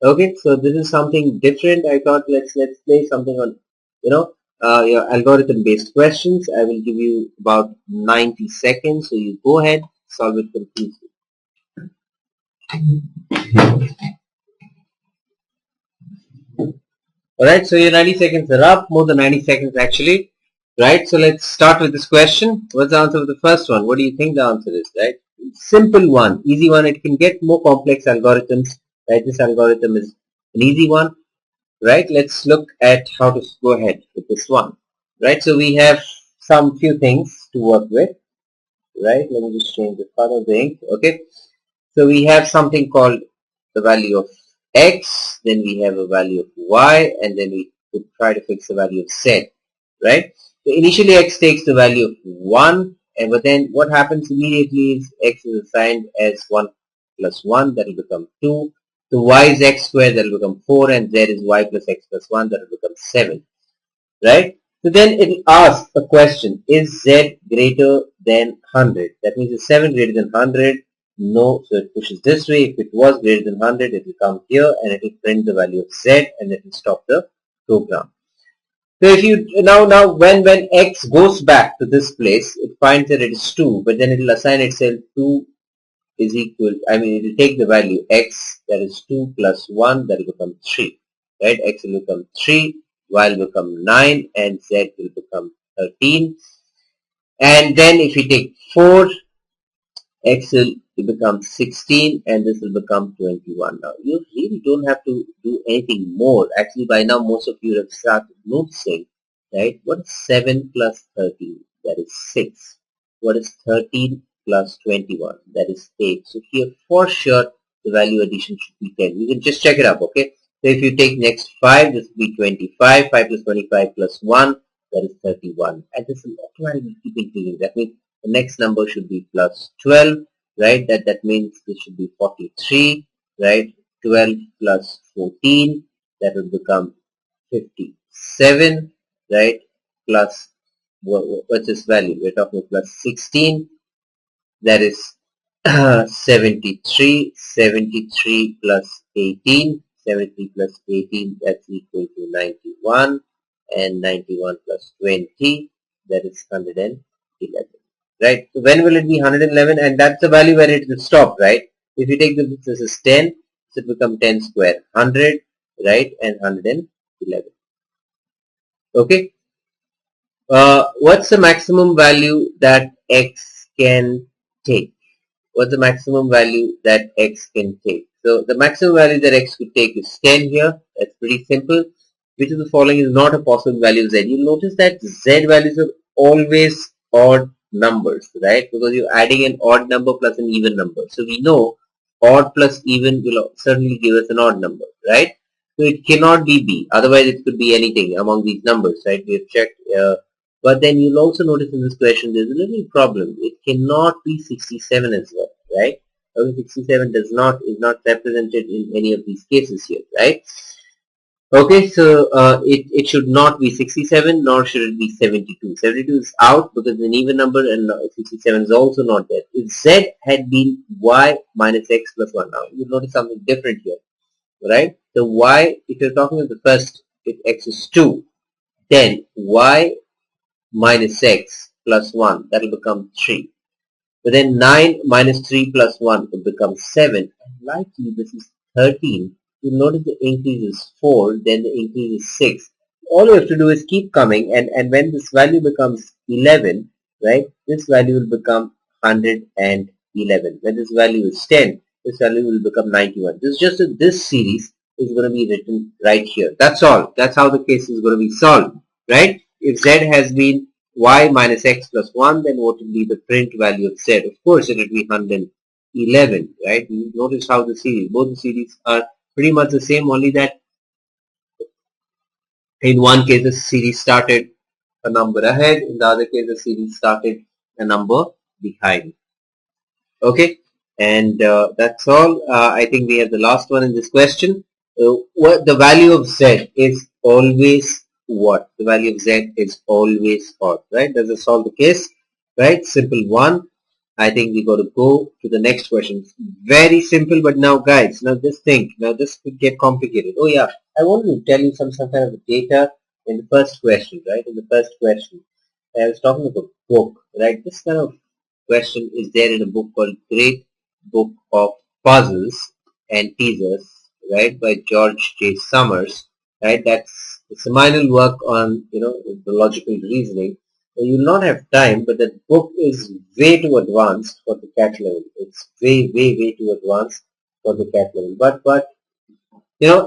Okay, so this is something different. I thought let's play something on your algorithm based questions. I will give you about 90 seconds, so you go ahead, solve it completely. Alright, so your 90 seconds are up, more than 90 seconds actually. Right, so let's start with this question. What's the answer of the first one? What do you think the answer is, right? Simple one, easy one. It can get more complex algorithms, right? This algorithm is an easy one, right? Let's look at how to go ahead with this one, right? So we have some few things to work with, right? Let me just change the color of the ink, okay? So we have something called the value of x, then we have a value of y, and then we could try to fix the value of z, right? So initially x takes the value of 1, but then what happens immediately is x is assigned as 1 plus 1, that will become 2. So y is x squared, that will become 4, and z is y plus x plus 1, that will become 7, right? So then it will ask a question, is z greater than 100? That means is 7 greater than 100? No, so it pushes this way. If it was greater than 100, it will come here and it will print the value of z and it will stop the program. So if you now when x goes back to this place, it finds that it is 2, but then it will assign itself 2 is equal, it will take the value x, that is 2 plus 1, that will become 3, right? X will become 3, y will become 9, and z will become 13. And then if we take 4, x will become 16, and this will become 21. Now you really don't have to do anything more. Actually, by now most of you have started noticing, right? What is 7 plus 13? That is 6. What is 13 plus 21? That is 8. So here for sure the value addition should be 10. You can just check it up, okay? So if you take next 5, this will be 25. 5 plus 25 plus 1, that is 31. And this will automatically keep increasing. That means the next number should be plus 12, right? That means this should be 43, right? 12 plus 14, that will become 57, right? Plus, what's this value? We're talking plus 16, that is 73. 73 plus 18, 73 plus 18, that's equal to 91, and 91 plus 20, that is 111, right? So when will it be 111? And that's the value where it will stop, right? If you take this is 10, so it becomes 10 square, 100, right? And 111. Okay. What's the maximum value that x can take? What's the maximum value that x can take? So the maximum value that x could take is 10 here. That's pretty simple. Which of the following is not a possible value of z? You'll notice that z values are always odd numbers, right? Because you're adding an odd number plus an even number. So we know odd plus even will certainly give us an odd number, right? So it cannot be b. Otherwise it could be anything among these numbers, right? We have checked. But then you'll also notice in this question there's a little problem. It cannot be 67 as well, right? 67 is not represented in any of these cases here, right? Okay, so it should not be 67, nor should it be 72. 72 is out because it's an even number, and 67 is also not there. If z had been y minus x plus 1, now you'll notice something different here, right? So y, if you're talking about the first, if x is 2, then y minus x plus 1, that will become 3. But then 9 minus 3 plus 1 will become 7. And likely this is 13. You'll notice the increase is 4, then the increase is 6. All you have to do is keep coming, and when this value becomes 11, right, this value will become 111. When this value is 10, this value will become 91. This is just that this series is going to be written right here. That's all. That's how the case is going to be solved, right? If z has been y minus x plus 1, then what will be the print value of z? Of course, it will be 111, right? You notice how both the series are pretty much the same, only that in one case the series started a number ahead, in the other case the series started a number behind. Okay, and that's all. I think we have the last one in this question. What the value of z is always what? The value of z is always odd, right? Does it solve the case? Right? Simple one. I think we got to go to the next question. Very simple, but now guys, now just think. Now this could get complicated. Oh yeah, I wanted to tell you some kind of data in the first question, right? In the first question, I was talking about book, right? This kind of question is there in a book called Great Book of Puzzles and Teasers, right, by George J. Summers, right? That's the seminal work on, the logical reasoning. You will not have time, but that book is way too advanced for the cat level. It's way too advanced for the cat level. But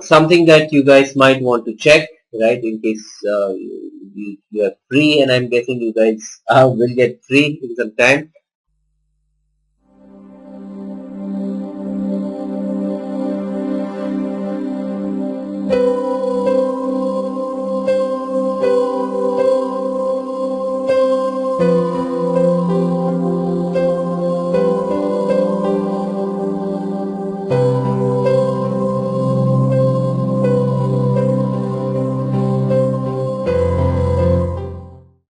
something that you guys might want to check, right, in case you are free, and I'm guessing you guys will get free in some time.